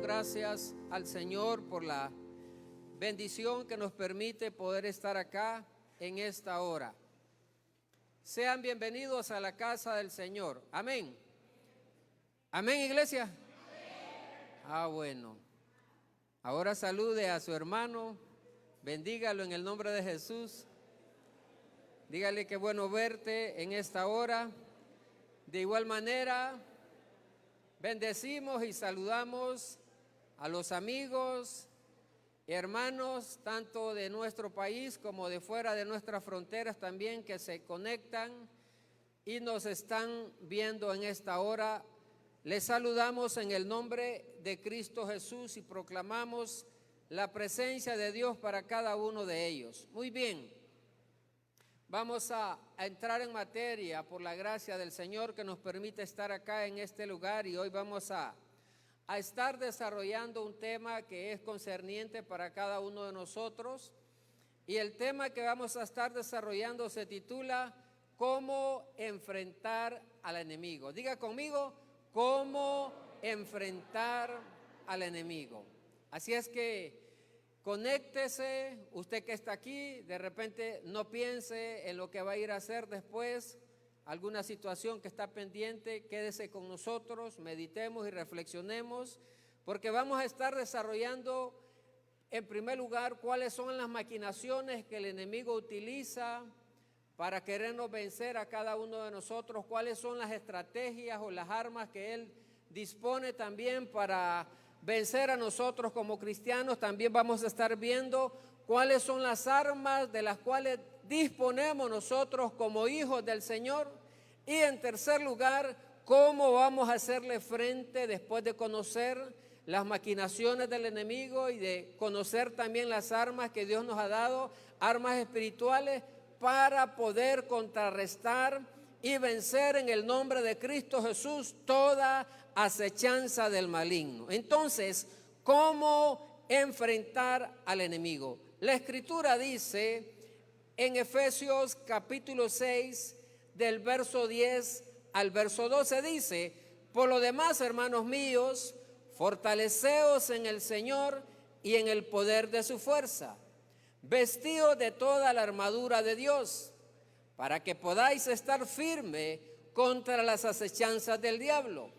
damos gracias al Señor por la bendición que nos permite poder estar acá en esta hora. Sean bienvenidos a la casa del Señor. Amén. Amén, iglesia. Amén. Bueno. Ahora salude a su hermano, bendígalo en el nombre de Jesús. Dígale que bueno verte en esta hora. De igual manera, bendecimos y saludamos a los amigos, hermanos, tanto de nuestro país como de fuera de nuestras fronteras también, que se conectan y nos están viendo en esta hora. Les saludamos en el nombre de Cristo Jesús y proclamamos la presencia de Dios para cada uno de ellos. Muy bien, vamos a entrar en materia por la gracia del Señor que nos permite estar acá en este lugar, y hoy vamos a estar desarrollando un tema que es concerniente para cada uno de nosotros, y el tema que vamos a estar desarrollando se titula ¿Cómo enfrentar al enemigo? Diga conmigo, ¿cómo enfrentar al enemigo? Así es que conéctese, usted que está aquí, de repente no piense en lo que va a ir a hacer después, alguna situación que está pendiente, quédese con nosotros, meditemos y reflexionemos, porque vamos a estar desarrollando en primer lugar cuáles son las maquinaciones que el enemigo utiliza para querernos vencer a cada uno de nosotros, cuáles son las estrategias o las armas que él dispone también para vencer a nosotros como cristianos. También vamos a estar viendo cuáles son las armas de las cuales disponemos nosotros como hijos del Señor. Y en tercer lugar, cómo vamos a hacerle frente después de conocer las maquinaciones del enemigo y de conocer también las armas que Dios nos ha dado, armas espirituales, para poder contrarrestar y vencer en el nombre de Cristo Jesús toda acechanza del maligno. Entonces, ¿cómo enfrentar al enemigo? La Escritura dice en Efesios capítulo 6, del verso 10 al verso 12, dice: por lo demás, hermanos míos, fortaleceos en el Señor y en el poder de su fuerza, vestidos de toda la armadura de Dios, para que podáis estar firme contra las acechanzas del diablo.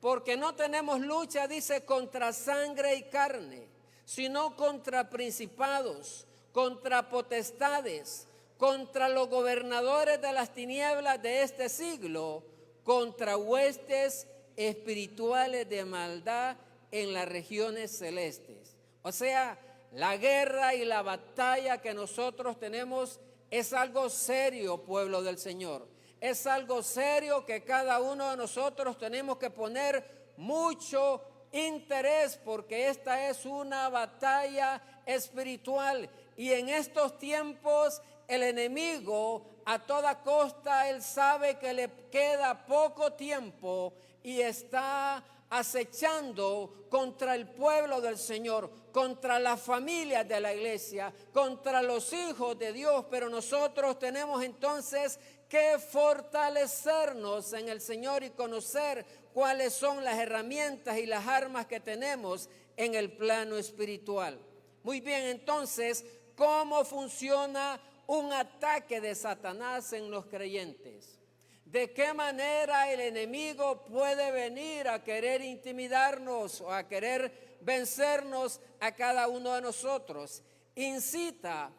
Porque no tenemos lucha, dice, contra sangre y carne, sino contra principados, contra potestades, contra los gobernadores de las tinieblas de este siglo, contra huestes espirituales de maldad en las regiones celestes. O sea, la guerra y la batalla que nosotros tenemos es algo serio, pueblo del Señor. Es algo serio que cada uno de nosotros tenemos que poner mucho interés, porque esta es una batalla espiritual. Y en estos tiempos el enemigo, a toda costa, él sabe que le queda poco tiempo y está acechando contra el pueblo del Señor, contra las familias de la iglesia, contra los hijos de Dios. Pero nosotros tenemos entonces que fortalecernos en el Señor y conocer cuáles son las herramientas y las armas que tenemos en el plano espiritual. Muy bien, entonces, ¿cómo funciona un ataque de Satanás en los creyentes? ¿De qué manera el enemigo puede venir a querer intimidarnos o a querer vencernos a cada uno de nosotros? Incita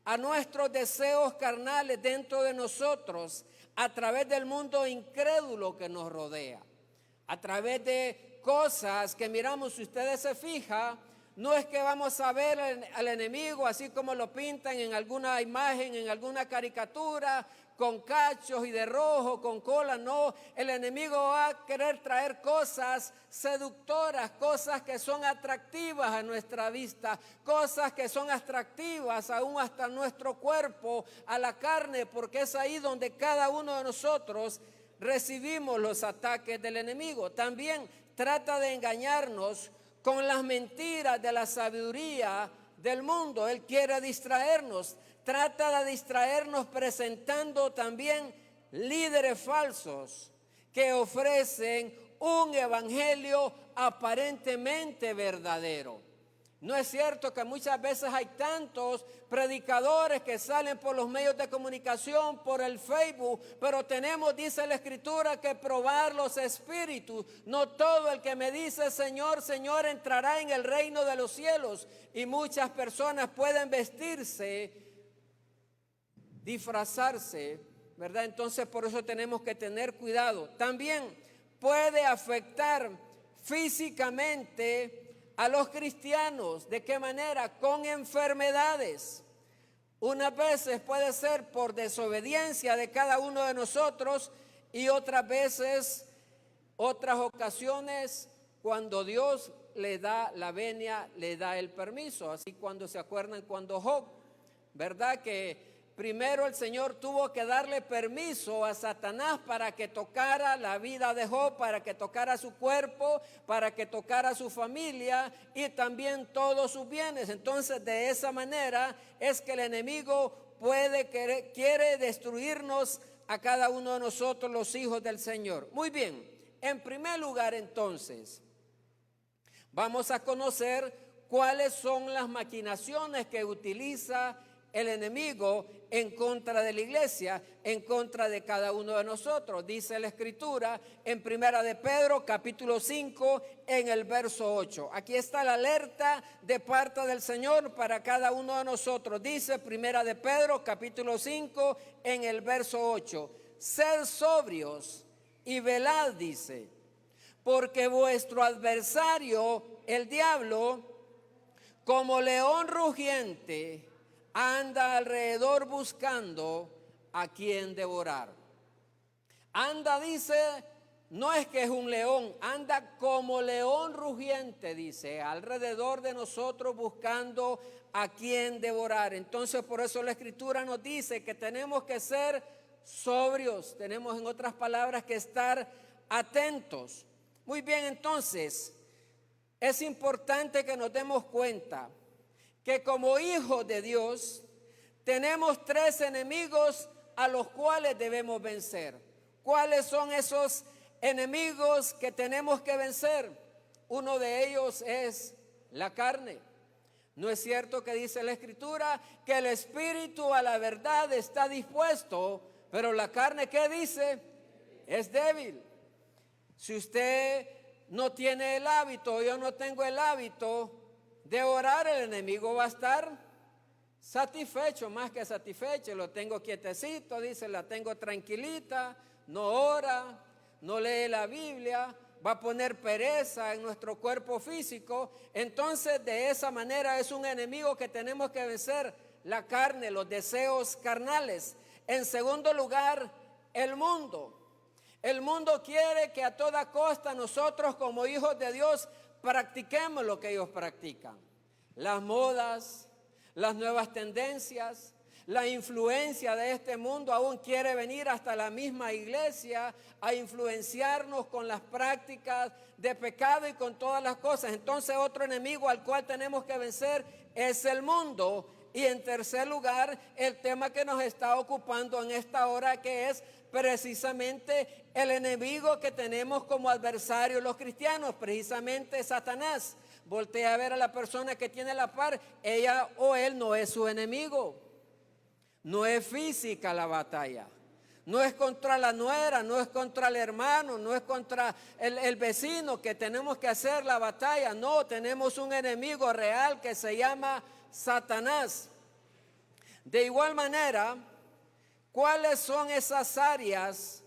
a nuestros deseos carnales dentro de nosotros a través del mundo incrédulo que nos rodea, a través de cosas que miramos. Si ustedes se fijan, no es que vamos a ver al enemigo así como lo pintan en alguna imagen, en alguna caricatura, con cachos y de rojo, con cola. No, el enemigo va a querer traer cosas seductoras, cosas que son atractivas a nuestra vista, cosas que son atractivas aún hasta nuestro cuerpo, a la carne, porque es ahí donde cada uno de nosotros recibimos los ataques del enemigo. También trata de engañarnos con las mentiras de la sabiduría del mundo. Él quiere distraernos, trata de distraernos presentando también líderes falsos que ofrecen un evangelio aparentemente verdadero. No es cierto que muchas veces hay tantos predicadores que salen por los medios de comunicación, por el Facebook, pero tenemos, dice la Escritura, que probar los espíritus. No todo el que me dice Señor, Señor entrará en el reino de los cielos. Y muchas personas pueden vestirse, disfrazarse, ¿verdad? Entonces por eso tenemos que tener cuidado. También puede afectar físicamente a los cristianos. ¿De qué manera? Con enfermedades. Unas veces puede ser por desobediencia de cada uno de nosotros y otras veces, otras ocasiones, cuando Dios le da la venia, le da el permiso. Así cuando se acuerdan cuando Job, ¿verdad? Que primero el Señor tuvo que darle permiso a Satanás para que tocara la vida de Job, para que tocara su cuerpo, para que tocara su familia y también todos sus bienes. Entonces, de esa manera es que el enemigo quiere destruirnos a cada uno de nosotros, los hijos del Señor. Muy bien, en primer lugar entonces, vamos a conocer cuáles son las maquinaciones que utiliza el enemigo en contra de la iglesia, en contra de cada uno de nosotros. Dice la Escritura en Primera de Pedro, capítulo 5, en el verso 8. Aquí está la alerta de parte del Señor para cada uno de nosotros. Dice Primera de Pedro, capítulo 5, en el verso 8. Sed sobrios y velad, dice, porque vuestro adversario, el diablo, como león rugiente, anda alrededor buscando a quien devorar. Anda, dice, no es que es un león, anda como león rugiente, dice, alrededor de nosotros buscando a quien devorar. Entonces, por eso la Escritura nos dice que tenemos que ser sobrios, tenemos en otras palabras que estar atentos. Muy bien, entonces, es importante que nos demos cuenta que como hijos de Dios tenemos tres enemigos a los cuales debemos vencer. ¿Cuáles son esos enemigos que tenemos que vencer? Uno de ellos es la carne. ¿No es cierto que dice la Escritura que el espíritu a la verdad está dispuesto, pero la carne, ¿qué dice? Es débil. Si usted no tiene el hábito, yo no tengo el hábito de orar, el enemigo va a estar satisfecho, más que satisfecho. Lo tengo quietecito, dice, la tengo tranquilita, no ora, no lee la Biblia, va a poner pereza en nuestro cuerpo físico. Entonces, de esa manera es un enemigo que tenemos que vencer, la carne, los deseos carnales. En segundo lugar, el mundo. El mundo quiere que a toda costa nosotros como hijos de Dios practiquemos lo que ellos practican. Las modas, las nuevas tendencias, la influencia de este mundo aún quiere venir hasta la misma iglesia a influenciarnos con las prácticas de pecado y con todas las cosas. Entonces otro enemigo al cual tenemos que vencer es el mundo. Y en tercer lugar, el tema que nos está ocupando en esta hora, que es precisamente el enemigo que tenemos como adversario los cristianos, precisamente Satanás. Voltea a ver a la persona que tiene la par, ella o él no es su enemigo. No es física la batalla, no es contra la nuera, no es contra el hermano, no es contra el vecino que tenemos que hacer la batalla. No, tenemos un enemigo real que se llama Satanás. De igual manera, ¿cuáles son esas áreas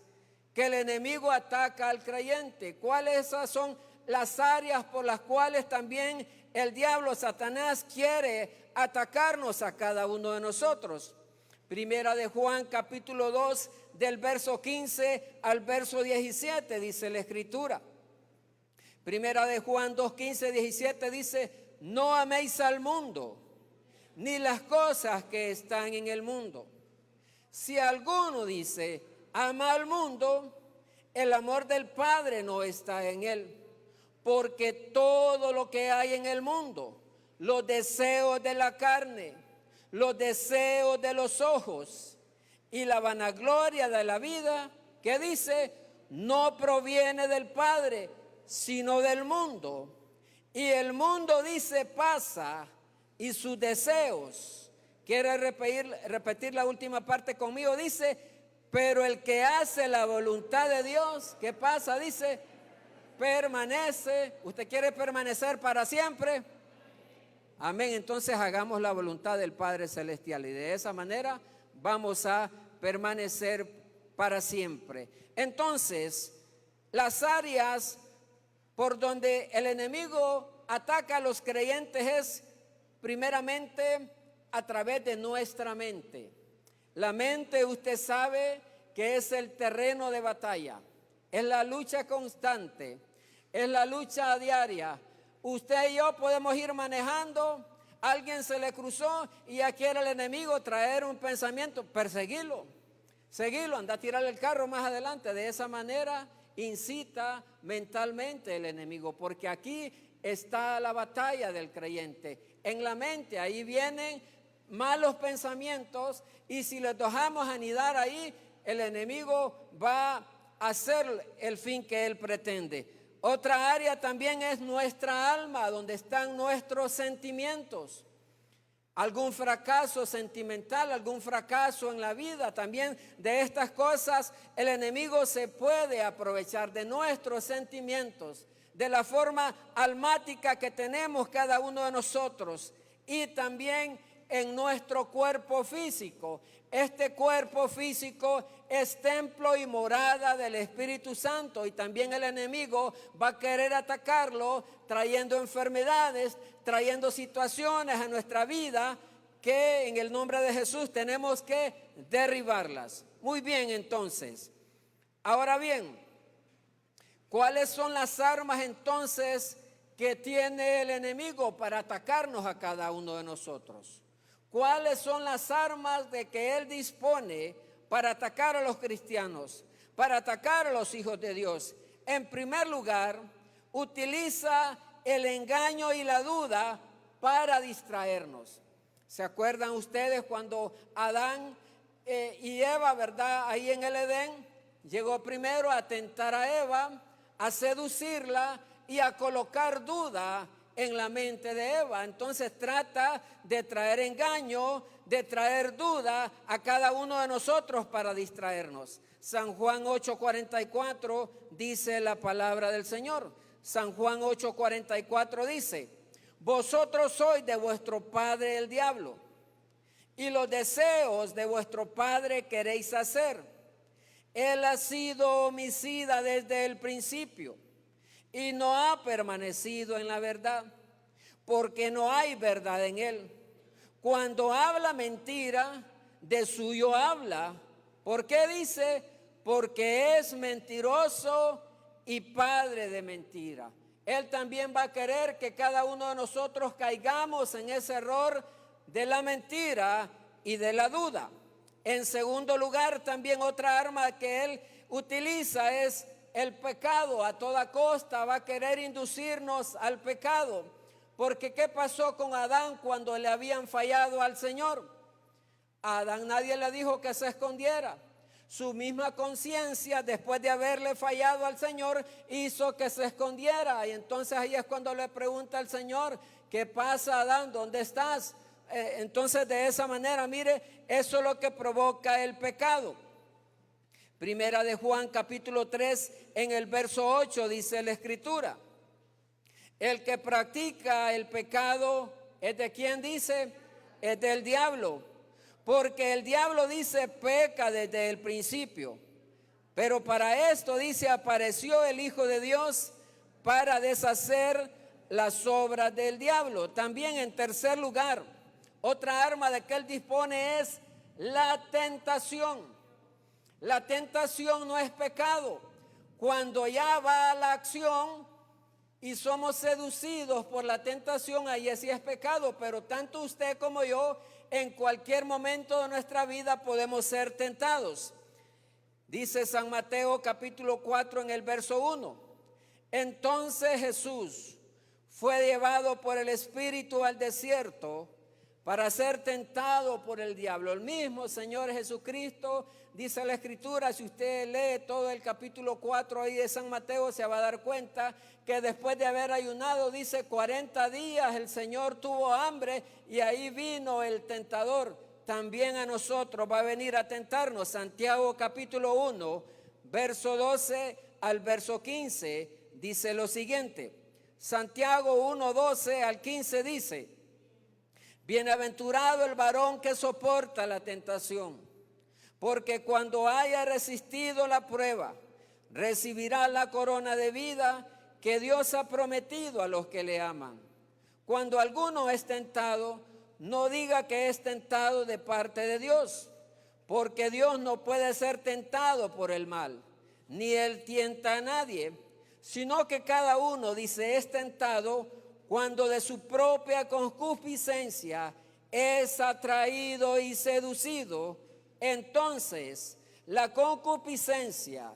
que el enemigo ataca al creyente? ¿Cuáles son las áreas por las cuales también el diablo, Satanás, quiere atacarnos a cada uno de nosotros? Primera de Juan, capítulo 2, del verso 15 al verso 17, dice la Escritura. Primera de Juan 2, 15, 17 dice: no améis al mundo, ni las cosas que están en el mundo. Si alguno dice, ama al mundo, el amor del Padre no está en él. Porque todo lo que hay en el mundo, los deseos de la carne, los deseos de los ojos y la vanagloria de la vida, que dice, no proviene del Padre, sino del mundo. Y el mundo, dice, pasa, y sus deseos. ¿Quiere repetir la última parte conmigo? Dice, pero el que hace la voluntad de Dios, ¿qué pasa? Dice, permanece. ¿Usted quiere permanecer para siempre? Amén. Entonces hagamos la voluntad del Padre Celestial y de esa manera vamos a permanecer para siempre. Entonces, las áreas por donde el enemigo ataca a los creyentes es primeramente a través de nuestra mente. La mente, usted sabe que es el terreno de batalla, es la lucha constante, es la lucha diaria. Usted y yo podemos ir manejando, alguien se le cruzó y ya quiere el enemigo traer un pensamiento, perseguirlo, seguirlo, anda a tirarle el carro más adelante. De esa manera incita mentalmente el enemigo, porque aquí está la batalla del creyente. En la mente, ahí vienen malos pensamientos y si los dejamos anidar ahí, el enemigo va a hacer el fin que él pretende. Otra área también es nuestra alma, donde están nuestros sentimientos. Algún fracaso sentimental, algún fracaso en la vida, también de estas cosas el enemigo se puede aprovechar de nuestros sentimientos, de la forma almática que tenemos cada uno de nosotros y también en nuestro cuerpo físico. Este cuerpo físico es templo y morada del Espíritu Santo y también el enemigo va a querer atacarlo trayendo enfermedades, trayendo situaciones a nuestra vida que en el nombre de Jesús tenemos que derribarlas. Muy bien, entonces. Ahora bien, ¿cuáles son las armas entonces que tiene el enemigo para atacarnos a cada uno de nosotros? ¿Cuáles son las armas de que él dispone para atacar a los cristianos, para atacar a los hijos de Dios? En primer lugar, utiliza el engaño y la duda para distraernos. ¿Se acuerdan ustedes cuando Adán y Eva, verdad, ahí en el Edén, llegó primero a tentar a Eva, a seducirla y a colocar duda en la mente de Eva? Entonces trata de traer engaño, de traer duda a cada uno de nosotros para distraernos. San Juan 8:44 dice la palabra del Señor. San Juan 8:44 dice: vosotros sois de vuestro padre el diablo, y los deseos de vuestro padre queréis hacer. Él ha sido homicida desde el principio y no ha permanecido en la verdad, porque no hay verdad en él. Cuando habla mentira, de suyo habla. ¿Por qué dice? Porque es mentiroso y padre de mentira. Él también va a querer que cada uno de nosotros caigamos en ese error de la mentira y de la duda. En segundo lugar, también otra arma que él utiliza es el pecado. A toda costa va a querer inducirnos al pecado. Porque ¿qué pasó con Adán cuando le habían fallado al Señor? A Adán nadie le dijo que se escondiera. Su misma conciencia, después de haberle fallado al Señor, hizo que se escondiera. Y entonces ahí es cuando le pregunta al Señor: ¿qué pasa, Adán? ¿Dónde estás? Entonces de esa manera, mire, eso es lo que provoca el pecado. Primera de Juan capítulo 3 en el verso 8 dice la Escritura: el que practica el pecado es de ¿quién dice? Es del diablo. Porque el diablo, dice, peca desde el principio. Pero para esto, dice, apareció el Hijo de Dios para deshacer las obras del diablo. También en tercer lugar, otra arma de que él dispone es la tentación. La tentación no es pecado. Cuando ya va a la acción y somos seducidos por la tentación, ahí sí es pecado. Pero tanto usted como yo, en cualquier momento de nuestra vida podemos ser tentados. Dice San Mateo capítulo 4 en el verso 1: entonces Jesús fue llevado por el Espíritu al desierto para ser tentado por el diablo. El mismo Señor Jesucristo, dice la Escritura, si usted lee todo el capítulo 4 ahí de San Mateo, se va a dar cuenta que después de haber ayunado, dice 40 días, el Señor tuvo hambre y ahí vino el tentador. También a nosotros va a venir a tentarnos. Santiago capítulo 1, verso 12 al verso 15, dice lo siguiente. Santiago 1, 12 al 15 dice: bienaventurado el varón que soporta la tentación, porque cuando haya resistido la prueba, recibirá la corona de vida que Dios ha prometido a los que le aman. Cuando alguno es tentado, no diga que es tentado de parte de Dios, porque Dios no puede ser tentado por el mal, ni Él tienta a nadie, sino que cada uno, dice, es tentado cuando de su propia concupiscencia es atraído y seducido. Entonces la concupiscencia,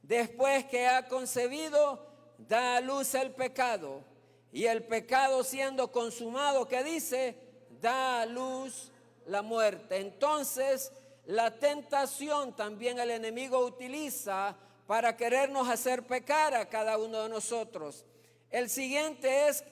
después que ha concebido, da a luz el pecado, y el pecado siendo consumado, ¿qué dice? Da a luz la muerte. Entonces la tentación también el enemigo utiliza para querernos hacer pecar a cada uno de nosotros. El siguiente es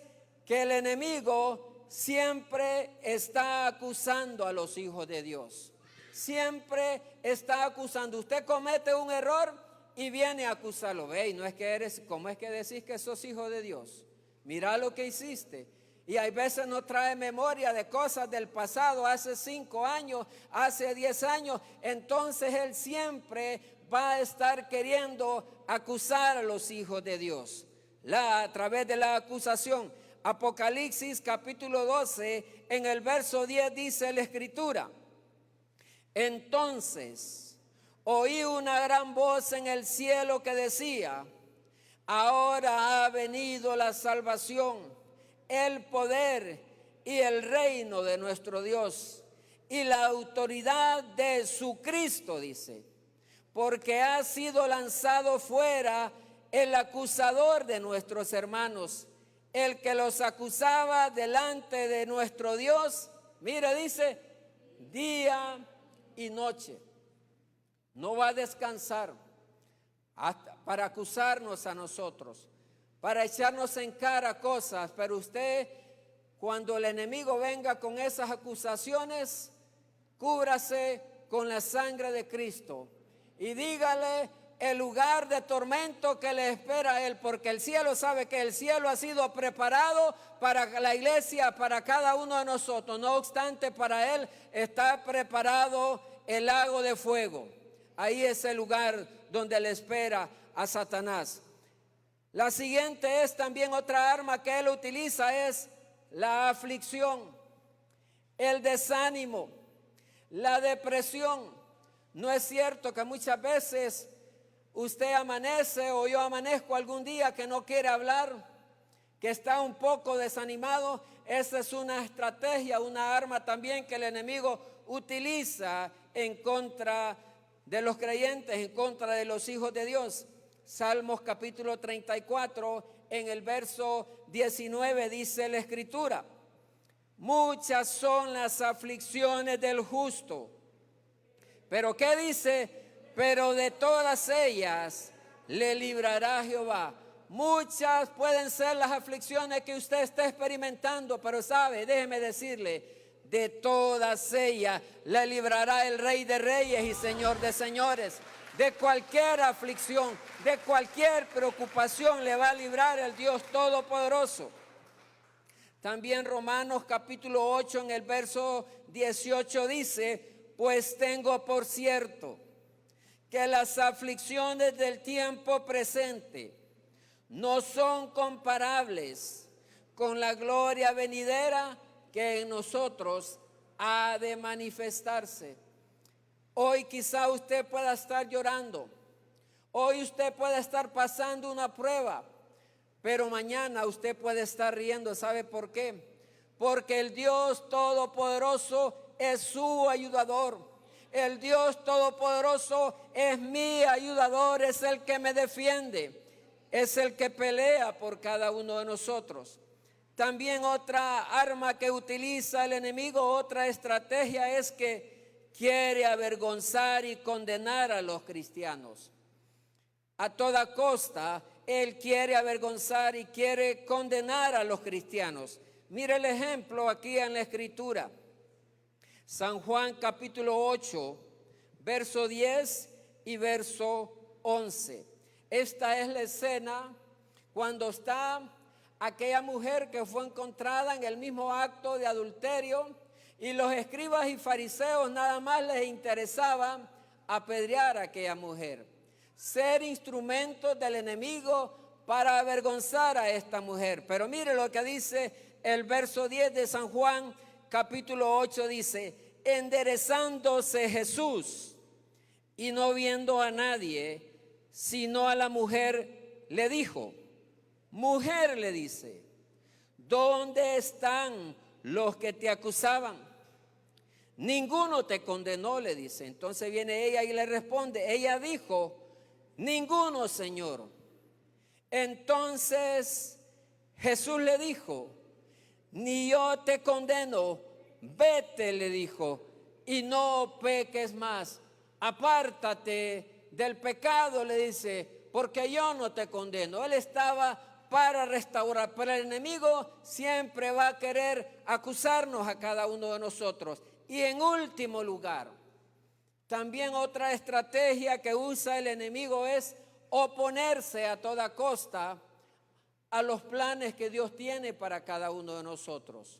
que el enemigo siempre está acusando a los hijos de Dios. Siempre está acusando. Usted comete un error y viene a acusarlo. Ve, no es que eres, ¿cómo es que decís que sos hijo de Dios? Mira lo que hiciste. Y hay veces nos trae memoria de cosas del pasado, hace 5 años, hace 10 años. Entonces él siempre va a estar queriendo acusar a los hijos de Dios. A través de la acusación. Apocalipsis capítulo 12, en el verso 10 dice la Escritura: entonces oí una gran voz en el cielo que decía: ahora ha venido la salvación, el poder y el reino de nuestro Dios y la autoridad de su Cristo, dice, porque ha sido lanzado fuera el acusador de nuestros hermanos, el que los acusaba delante de nuestro Dios. Mira, dice, día y noche. No va a descansar hasta para acusarnos a nosotros, para echarnos en cara cosas. Pero usted, cuando el enemigo venga con esas acusaciones, cúbrase con la sangre de Cristo y dígale el lugar de tormento que le espera a él, porque el cielo sabe que el cielo ha sido preparado para la iglesia, para cada uno de nosotros. No obstante, para él está preparado el lago de fuego. Ahí es el lugar donde le espera a Satanás. La siguiente es también otra arma que él utiliza, es la aflicción, el desánimo, la depresión. No es cierto que muchas veces usted amanece o yo amanezco algún día que no quiere hablar, que está un poco desanimado? Esa es una estrategia, una arma también que el enemigo utiliza en contra de los creyentes, en contra de los hijos de Dios. Salmos capítulo 34, en el verso 19 dice la Escritura: muchas son las aflicciones del justo. Pero ¿qué dice? Pero de todas ellas le librará Jehová. Muchas pueden ser las aflicciones que usted está experimentando, pero sabe, déjeme decirle, de todas ellas le librará el Rey de Reyes y Señor de Señores. De cualquier aflicción, de cualquier preocupación le va a librar el Dios Todopoderoso. También Romanos capítulo 8 en el verso 18 dice: pues tengo por cierto que las aflicciones del tiempo presente no son comparables con la gloria venidera que en nosotros ha de manifestarse. Hoy quizá usted pueda estar llorando, hoy usted puede estar pasando una prueba, pero mañana usted puede estar riendo. ¿Sabe por qué? Porque el Dios Todopoderoso es su ayudador. El Dios Todopoderoso es mi ayudador, es el que me defiende, es el que pelea por cada uno de nosotros. También otra arma que utiliza el enemigo, otra estrategia es que quiere avergonzar y condenar a los cristianos. A toda costa, él quiere avergonzar y quiere condenar a los cristianos. Mire el ejemplo aquí en la Escritura. San Juan capítulo 8, verso 10 y verso 11. Esta es la escena cuando está aquella mujer que fue encontrada en el mismo acto de adulterio, y los escribas y fariseos nada más les interesaba apedrear a aquella mujer, ser instrumentos del enemigo para avergonzar a esta mujer. Pero mire lo que dice el verso 10 de San Juan capítulo 8, dice: enderezándose Jesús y no viendo a nadie sino a la mujer, le dijo, mujer, le dice, ¿dónde están los que te acusaban? Ninguno te condenó, le dice. Entonces viene ella y le responde, ella dijo, ninguno, Señor. Entonces Jesús le dijo, ni yo te condeno, vete, le dijo, y no peques más. Apártate del pecado, le dice, porque yo no te condeno. Él estaba para restaurar, pero el enemigo siempre va a querer acusarnos a cada uno de nosotros. Y en último lugar, también otra estrategia que usa el enemigo es oponerse a toda costa a los planes que Dios tiene para cada uno de nosotros.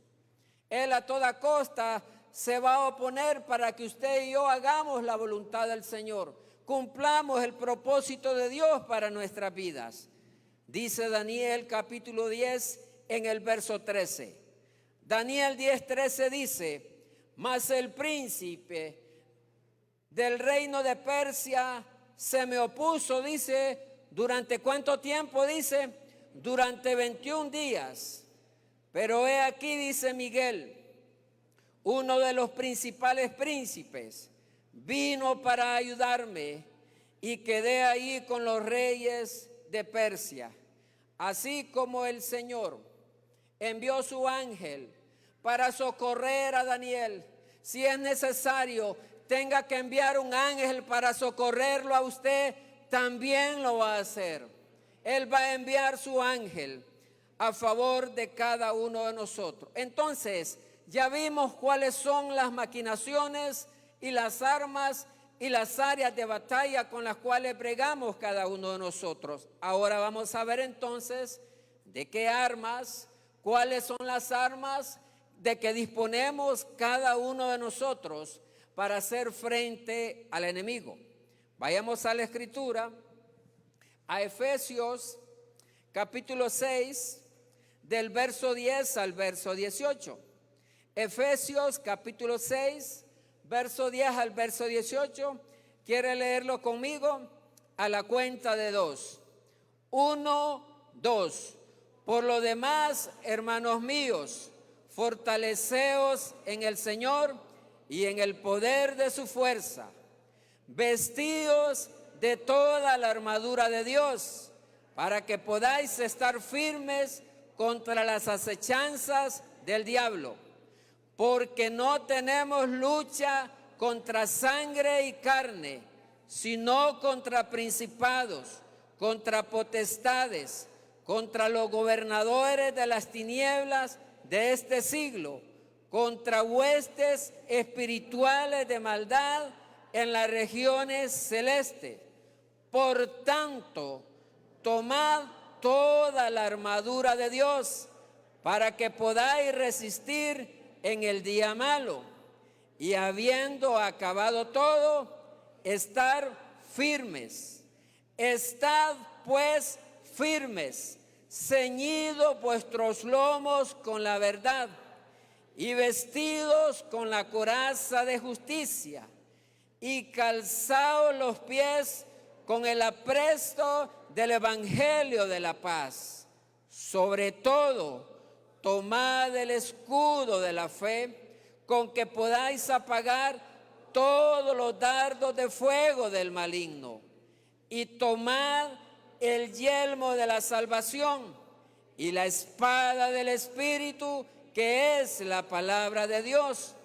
Él a toda costa se va a oponer para que usted y yo hagamos la voluntad del Señor, cumplamos el propósito de Dios para nuestras vidas. Dice Daniel capítulo 10 en el verso 13. Daniel 10:13 dice, mas el príncipe del reino de Persia se me opuso, dice, ¿durante cuánto tiempo? Dice, durante 21 días. Pero he aquí, dice Miguel, uno de los principales príncipes, vino para ayudarme y quedé ahí con los reyes de Persia. Así como el Señor envió su ángel para socorrer a Daniel, si es necesario, tenga que enviar un ángel para socorrerlo a usted, también lo va a hacer. Él va a enviar su ángel a favor de cada uno de nosotros. Entonces, ya vimos cuáles son las maquinaciones y las armas y las áreas de batalla con las cuales bregamos cada uno de nosotros. Ahora vamos a ver entonces de qué armas, cuáles son las armas de que disponemos cada uno de nosotros para hacer frente al enemigo. Vayamos a la Escritura, a Efesios capítulo 6, del verso 10 al verso 18. Efesios capítulo 6, verso 10 al verso 18. ¿Quiere leerlo conmigo? A la cuenta de 2. 1, 2. Por lo demás, hermanos míos, fortaleceos en el Señor y en el poder de su fuerza. Vestíos de toda la armadura de Dios, para que podáis estar firmes contra las acechanzas del diablo. Porque no tenemos lucha contra sangre y carne, sino contra principados, contra potestades, contra los gobernadores de las tinieblas de este siglo, contra huestes espirituales de maldad en las regiones celestes. Por tanto, tomad toda la armadura de Dios para que podáis resistir en el día malo, y habiendo acabado todo, estar firmes. Estad pues firmes, ceñidos vuestros lomos con la verdad y vestidos con la coraza de justicia, y calzaos los pies con el apresto del evangelio de la paz. Sobre todo, tomad el escudo de la fe, con que podáis apagar todos los dardos de fuego del maligno, y tomad el yelmo de la salvación y la espada del Espíritu, que es la palabra de Dios,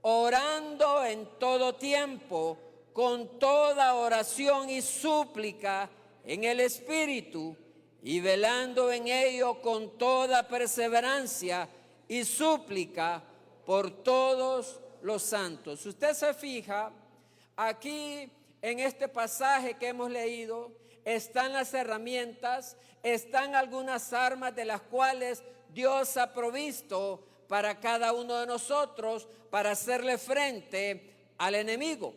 orando en todo tiempo, con toda oración y súplica en el Espíritu, y velando en ello con toda perseverancia y súplica por todos los santos. Usted se fija, aquí en este pasaje que hemos leído, están las herramientas, están algunas armas de las cuales Dios ha provisto para cada uno de nosotros para hacerle frente al enemigo.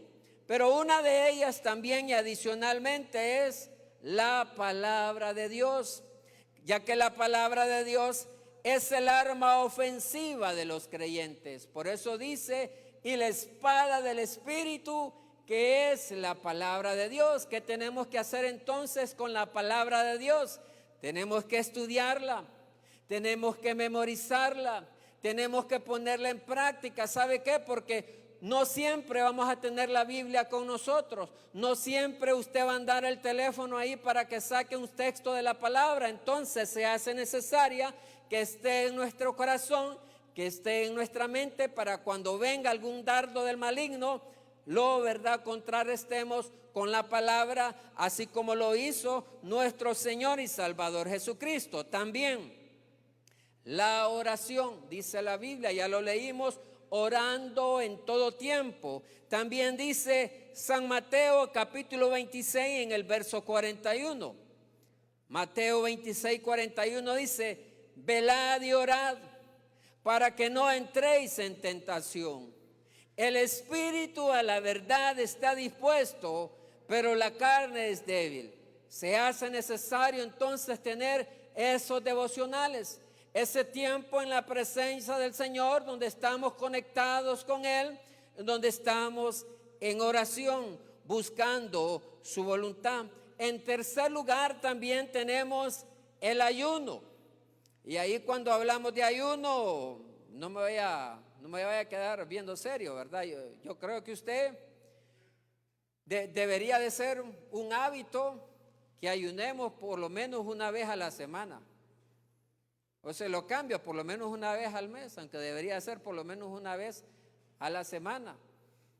Pero una de ellas también y adicionalmente es la palabra de Dios, ya que la palabra de Dios es el arma ofensiva de los creyentes. Por eso dice, y la espada del Espíritu, que es la palabra de Dios. ¿Qué tenemos que hacer entonces con la palabra de Dios? Tenemos que estudiarla, tenemos que memorizarla, tenemos que ponerla en práctica. ¿Sabe qué? Porque no siempre vamos a tener la Biblia con nosotros. No siempre usted va a andar el teléfono ahí para que saque un texto de la palabra. Entonces se hace necesaria que esté en nuestro corazón, que esté en nuestra mente, para cuando venga algún dardo del maligno, contrarrestemos con la palabra, así como lo hizo nuestro Señor y Salvador Jesucristo. También la oración, dice la Biblia, ya lo leímos, orando en todo tiempo. También dice San Mateo capítulo 26 en el verso 41. Mateo 26, 41 dice, velad y orad para que no entréis en tentación. El espíritu a la verdad está dispuesto, pero la carne es débil. Se hace necesario entonces tener esos devocionales, ese tiempo en la presencia del Señor, donde estamos conectados con Él, donde estamos en oración, buscando su voluntad. En tercer lugar, también tenemos el ayuno. Y ahí cuando hablamos de ayuno, no me vaya a quedar viendo serio, ¿verdad? Yo creo que usted debería de ser un hábito que ayunemos por lo menos una vez a la semana. O se lo cambio por lo menos una vez al mes, aunque debería ser por lo menos una vez a la semana.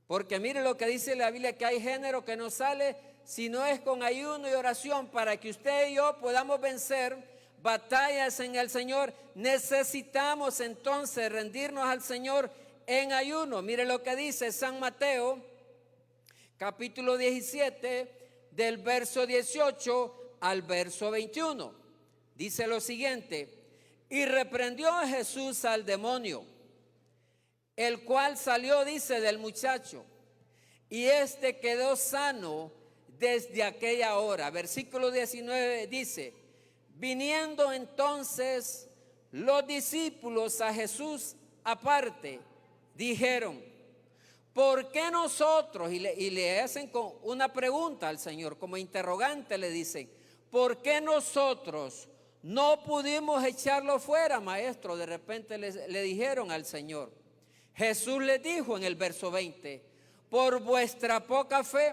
Porque mire lo que dice la Biblia, que hay género que no sale si no es con ayuno y oración. Para que usted y yo podamos vencer batallas en el Señor, necesitamos entonces rendirnos al Señor en ayuno. Mire lo que dice San Mateo, capítulo 17, del verso 18 al verso 21. Dice lo siguiente: y reprendió a Jesús al demonio, el cual salió, dice, del muchacho, y éste quedó sano desde aquella hora. Versículo 19 dice: viniendo entonces los discípulos a Jesús aparte, dijeron, ¿por qué nosotros? Y le hacen con una pregunta al Señor, como interrogante le dicen, ¿por qué nosotros no pudimos echarlo fuera, maestro? De repente le dijeron al Señor. Jesús les dijo en el verso 20, por vuestra poca fe,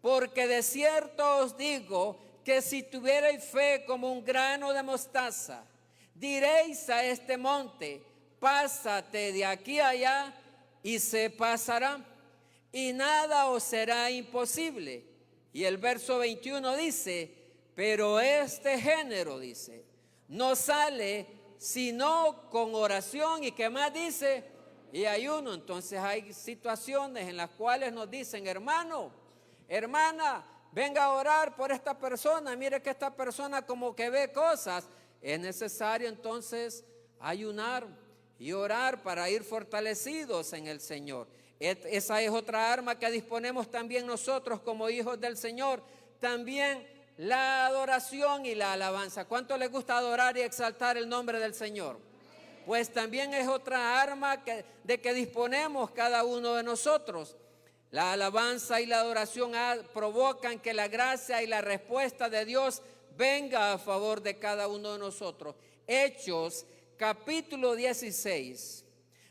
porque de cierto os digo que si tuvierais fe como un grano de mostaza, diréis a este monte, pásate de aquí a allá, y se pasará, y nada os será imposible. Y el verso 21 dice, pero este género, dice, no sale sino con oración. ¿Y qué más dice? Y ayuno. Entonces hay situaciones en las cuales nos dicen, hermano, hermana, venga a orar por esta persona, mire que esta persona como que ve cosas. Es necesario entonces ayunar y orar para ir fortalecidos en el Señor. Esa es otra arma que disponemos también nosotros como hijos del Señor. También la adoración y la alabanza. ¿Cuánto les gusta adorar y exaltar el nombre del Señor? Pues también es otra arma de que disponemos cada uno de nosotros. La alabanza y la adoración provocan que la gracia y la respuesta de Dios venga a favor de cada uno de nosotros. Hechos capítulo 16,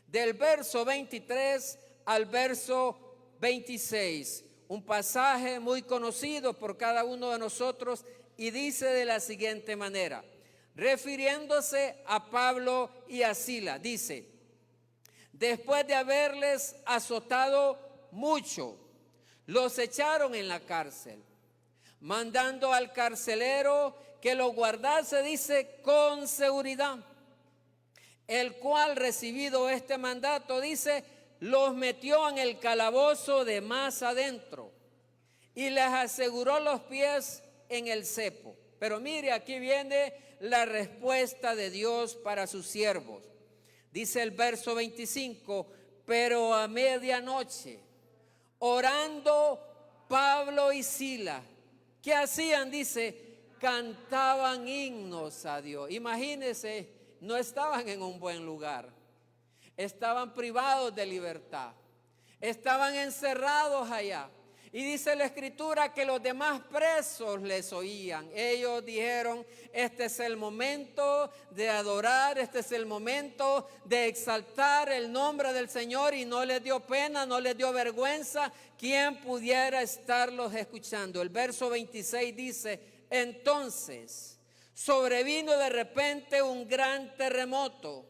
del verso 23 al verso 26. Un pasaje muy conocido por cada uno de nosotros y dice de la siguiente manera: refiriéndose a Pablo y a Silas. Dice: después de haberles azotado mucho, los echaron en la cárcel, mandando al carcelero que los guardase, dice, con seguridad, el cual, recibido este mandato, dice, los metió en el calabozo de más adentro y les aseguró los pies en el cepo. Pero mire, aquí viene la respuesta de Dios para sus siervos. Dice el verso 25: pero a medianoche, orando Pablo y Silas, ¿qué hacían? Dice, cantaban himnos a Dios. Imagínense, no estaban en un buen lugar, estaban privados de libertad, estaban encerrados allá. Y dice la Escritura que los demás presos les oían. Ellos dijeron: este es el momento de adorar, este es el momento de exaltar el nombre del Señor. Y no les dio pena, no les dio vergüenza quien pudiera estarlos escuchando. El verso 26 dice: entonces sobrevino de repente un gran terremoto,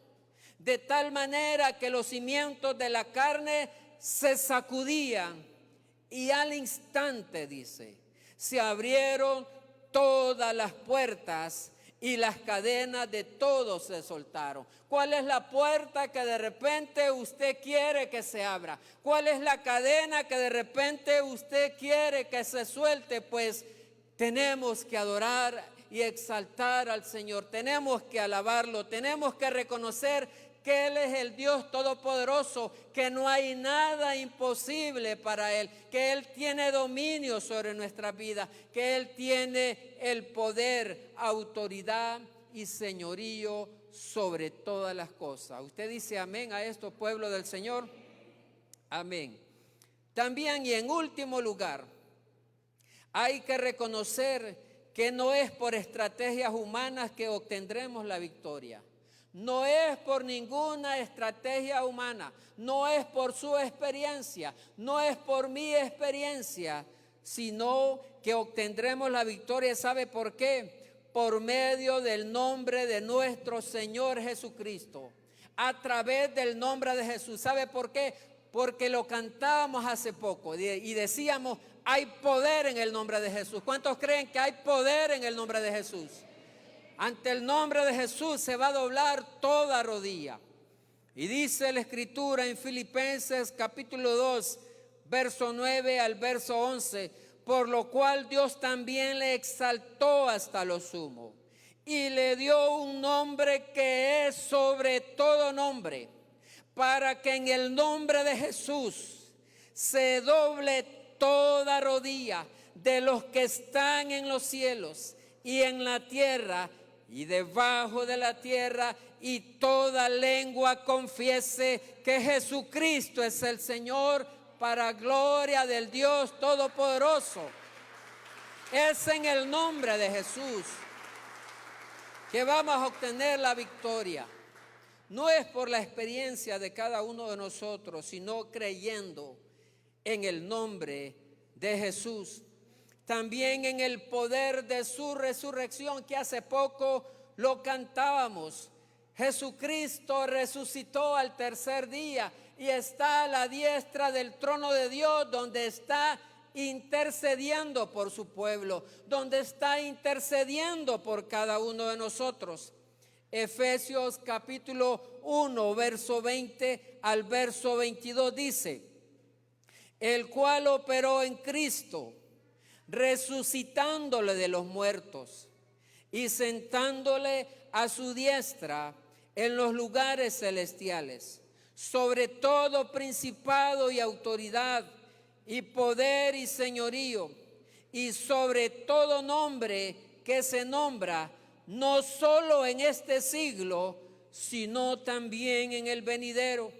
de tal manera que los cimientos de la carne se sacudían. Y al instante, dice, se abrieron todas las puertas y las cadenas de todos se soltaron. ¿Cuál es la puerta que de repente usted quiere que se abra? ¿Cuál es la cadena que de repente usted quiere que se suelte? Pues tenemos que adorar y exaltar al Señor. Tenemos que alabarlo. Tenemos que reconocer que Él es el Dios Todopoderoso, que no hay nada imposible para Él, que Él tiene dominio sobre nuestras vidas, que Él tiene el poder, autoridad y señorío sobre todas las cosas. ¿Usted dice amén a esto, pueblo del Señor? Amén. También, y en último lugar, hay que reconocer que no es por estrategias humanas que obtendremos la victoria. No es por ninguna estrategia humana, no es por su experiencia, no es por mi experiencia, sino que obtendremos la victoria. ¿Sabe por qué? Por medio del nombre de nuestro Señor Jesucristo, a través del nombre de Jesús. ¿Sabe por qué? Porque lo cantábamos hace poco y decíamos: hay poder en el nombre de Jesús. ¿Cuántos creen que hay poder en el nombre de Jesús? Ante el nombre de Jesús se va a doblar toda rodilla. Y dice la Escritura en Filipenses capítulo 2, verso 9 al verso 11: por lo cual Dios también le exaltó hasta lo sumo y le dio un nombre que es sobre todo nombre, para que en el nombre de Jesús se doble toda rodilla de los que están en los cielos y en la tierra y debajo de la tierra, y toda lengua confiese que Jesucristo es el Señor, para gloria del Dios Todopoderoso. Es en el nombre de Jesús que vamos a obtener la victoria. No es por la experiencia de cada uno de nosotros, sino creyendo en el nombre de Jesús. También en el poder de su resurrección, que hace poco lo cantábamos. Jesucristo resucitó al tercer día y está a la diestra del trono de Dios, donde está intercediendo por su pueblo, donde está intercediendo por cada uno de nosotros. Efesios capítulo 1, verso 20 al verso 22 dice: el cual operó en Cristo, resucitándole de los muertos y sentándole a su diestra en los lugares celestiales, sobre todo principado y autoridad y poder y señorío, y sobre todo nombre que se nombra, no solo en este siglo, sino también en el venidero.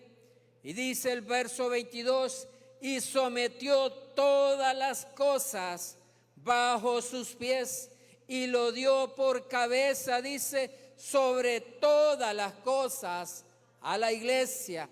Y dice el verso 22: y sometió todas las cosas bajo sus pies y lo dio por cabeza, dice, sobre todas las cosas a la iglesia.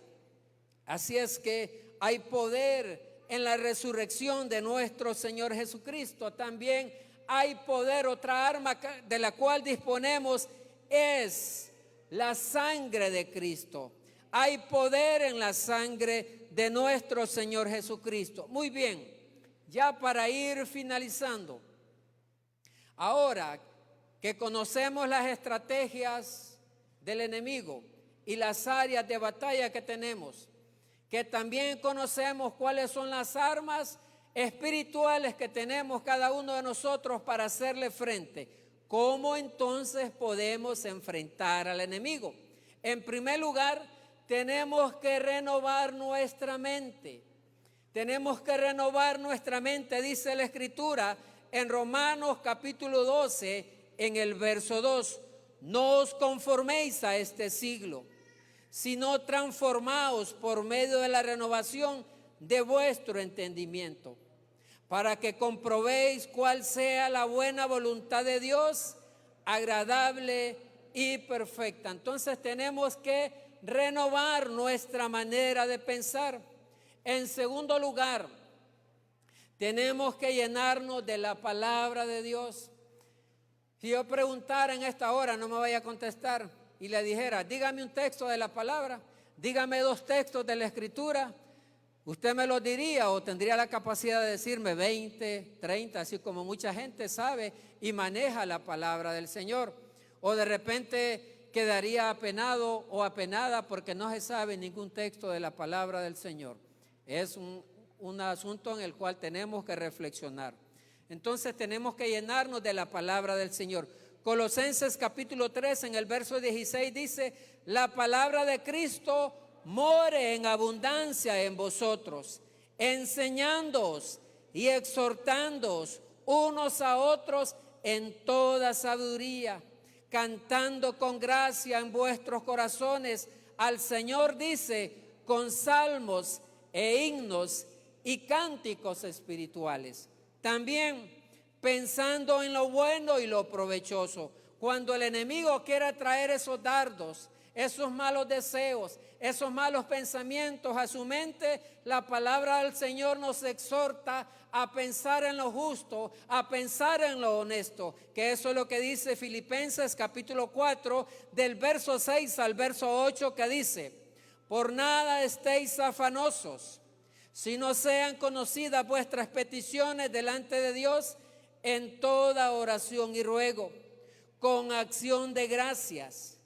Así es que hay poder en la resurrección de nuestro Señor Jesucristo. También hay poder, otra arma de la cual disponemos, es la sangre de Cristo. Hay poder en la sangre de nuestro Señor Jesucristo. Muy bien, ya para ir finalizando. Ahora que conocemos las estrategias del enemigo y las áreas de batalla que tenemos, que también conocemos cuáles son las armas espirituales que tenemos cada uno de nosotros para hacerle frente, ¿cómo entonces podemos enfrentar al enemigo? En primer lugar, tenemos que renovar nuestra mente. Tenemos que renovar nuestra mente, dice la Escritura en Romanos capítulo 12, en el verso 2. No os conforméis a este siglo, sino transformaos por medio de la renovación de vuestro entendimiento, para que comprobéis cuál sea la buena voluntad de Dios, agradable y perfecta. Entonces tenemos que renovar nuestra manera de pensar. En segundo lugar, tenemos que llenarnos de la palabra de Dios. Si yo preguntara en esta hora, no me vaya a contestar, y le dijera, dígame un texto de la palabra, dígame 2 textos de la Escritura, usted me los diría o tendría la capacidad de decirme 20, 30, así como mucha gente sabe y maneja la palabra del Señor. O de repente quedaría apenado o apenada porque no se sabe ningún texto de la palabra del Señor. Es un asunto en el cual tenemos que reflexionar. Entonces tenemos que llenarnos de la palabra del Señor. Colosenses capítulo 3 en el verso 16 dice, la palabra de Cristo more en abundancia en vosotros, enseñándoos y exhortándoos unos a otros en toda sabiduría, cantando con gracia en vuestros corazones al Señor, dice, con salmos e himnos y cánticos espirituales. También pensando en lo bueno y lo provechoso. Cuando el enemigo quiera traer esos dardos, esos malos deseos, esos malos pensamientos a su mente, la palabra del Señor nos exhorta a pensar en lo justo, a pensar en lo honesto, que eso es lo que dice Filipenses capítulo 4 del verso 6 al verso 8, que dice, por nada estéis afanosos, sino sean conocidas vuestras peticiones delante de Dios en toda oración y ruego, con acción de gracias,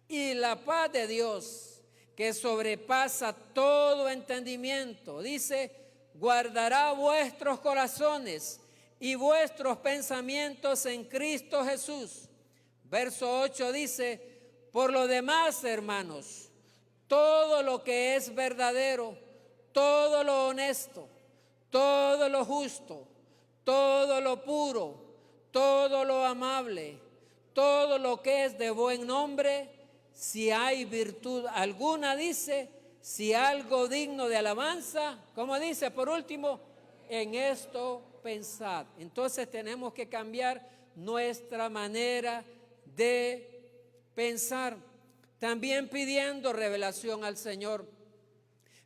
y la paz de Dios, que sobrepasa todo entendimiento, dice, guardará vuestros corazones y vuestros pensamientos en Cristo Jesús. Verso 8 dice, por lo demás, hermanos, todo lo que es verdadero, todo lo honesto, todo lo justo, todo lo puro, todo lo amable, todo lo que es de buen nombre, si hay virtud alguna, dice, si algo digno de alabanza, como dice por último, en esto pensad. Entonces tenemos que cambiar nuestra manera de pensar, también pidiendo revelación al Señor,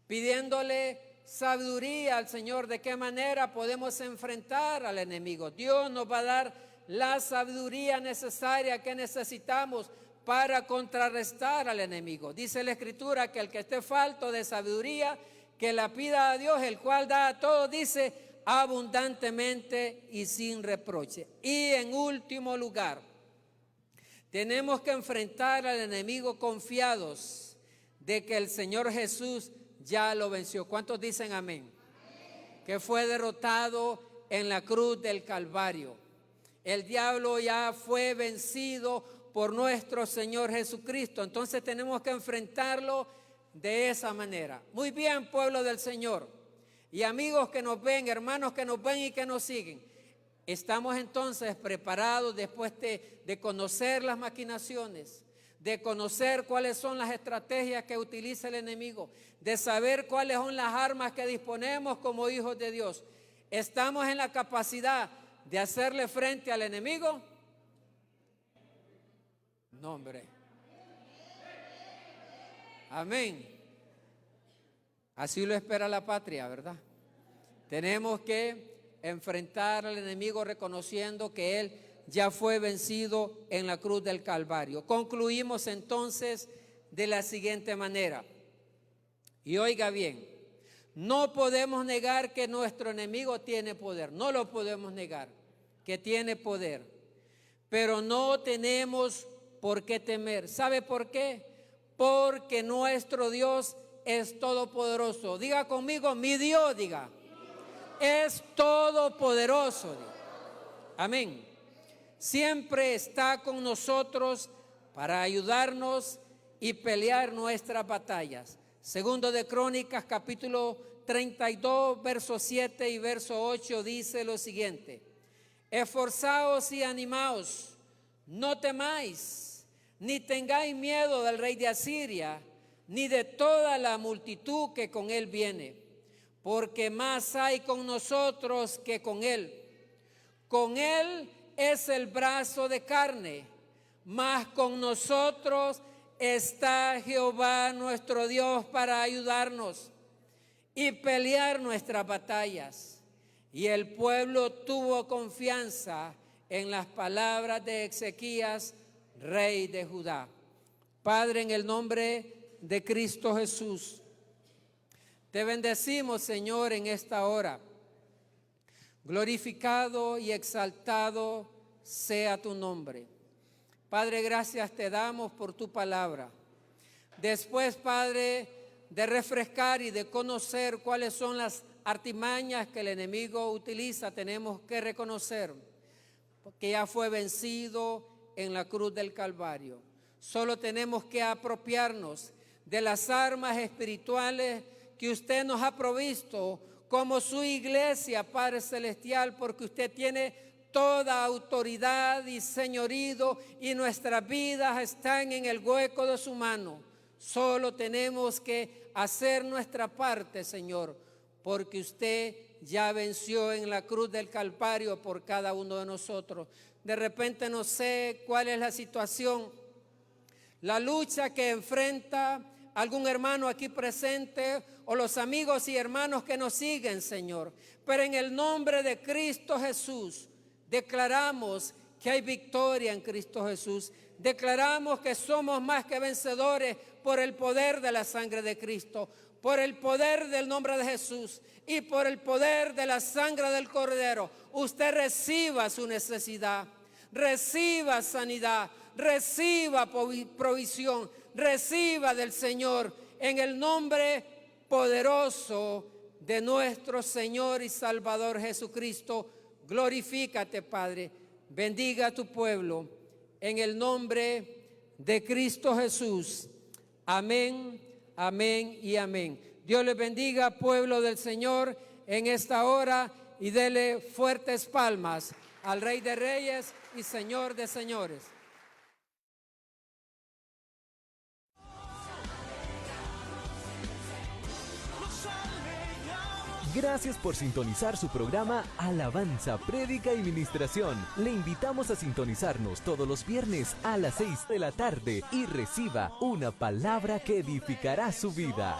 pidiéndole sabiduría al Señor de qué manera podemos enfrentar al enemigo. Dios nos va a dar la sabiduría necesaria que necesitamos para contrarrestar al enemigo. Dice la Escritura que el que esté falto de sabiduría, que la pida a Dios, el cual da a todos, dice, abundantemente y sin reproche. Y en último lugar, tenemos que enfrentar al enemigo confiados de que el Señor Jesús ya lo venció. ¿Cuántos dicen amén? Amén. Que fue derrotado en la cruz del Calvario. El diablo ya fue vencido por nuestro Señor Jesucristo. Entonces tenemos que enfrentarlo de esa manera. Muy bien, pueblo del Señor, y amigos que nos ven, hermanos que nos ven y que nos siguen. Estamos entonces preparados después de conocer las maquinaciones, de conocer cuáles son las estrategias que utiliza el enemigo, de saber cuáles son las armas que disponemos como hijos de Dios. ¿Estamos en la capacidad de hacerle frente al enemigo? No, hombre. Amén. Así lo espera la patria, ¿verdad? Tenemos que enfrentar al enemigo reconociendo que él ya fue vencido en la cruz del Calvario. Concluimos entonces de la siguiente manera. Y oiga bien, no podemos negar que nuestro enemigo tiene poder. No lo podemos negar, que tiene poder. Pero no tenemos por qué temer. ¿Sabe por qué? Porque nuestro Dios es todopoderoso. Diga conmigo, mi Dios, diga. Es todopoderoso. Diga. Amén. Siempre está con nosotros para ayudarnos y pelear nuestras batallas. Segundo de Crónicas, capítulo 32, verso 7 y verso 8 dice lo siguiente: esforzaos y animaos, no temáis, ni tengáis miedo del rey de Asiria, ni de toda la multitud que con él viene, porque más hay con nosotros que con él. Con él es el brazo de carne, mas con nosotros está Jehová nuestro Dios para ayudarnos y pelear nuestras batallas. Y el pueblo tuvo confianza en las palabras de Ezequías, rey de Judá. Padre, en el nombre de Cristo Jesús, te bendecimos, Señor, en esta hora. Glorificado y exaltado sea tu nombre. Padre, gracias te damos por tu palabra. Después, Padre, de refrescar y de conocer cuáles son las artimañas que el enemigo utiliza, tenemos que reconocer que ya fue vencido en la cruz del Calvario. Solo tenemos que apropiarnos de las armas espirituales que usted nos ha provisto como su iglesia, Padre Celestial, porque usted tiene toda autoridad y señorío y nuestras vidas están en el hueco de su mano. Solo tenemos que hacer nuestra parte, Señor, porque usted ya venció en la cruz del Calvario por cada uno de nosotros. De repente no sé cuál es la situación, la lucha que enfrenta algún hermano aquí presente o los amigos y hermanos que nos siguen, Señor. Pero en el nombre de Cristo Jesús declaramos que hay victoria en Cristo Jesús. Declaramos que somos más que vencedores por el poder de la sangre de Cristo, por el poder del nombre de Jesús y por el poder de la sangre del Cordero. Usted reciba su necesidad, reciba sanidad, reciba provisión, reciba del Señor en el nombre poderoso de nuestro Señor y Salvador Jesucristo. Glorifícate, Padre. Bendiga a tu pueblo en el nombre de Cristo Jesús. Amén, amén y amén. Dios les bendiga, pueblo del Señor, en esta hora, y dele fuertes palmas al Rey de Reyes y Señor de Señores. Gracias por sintonizar su programa Alabanza, Prédica y Ministración. Le invitamos a sintonizarnos todos los viernes a las 6 de la tarde y reciba una palabra que edificará su vida.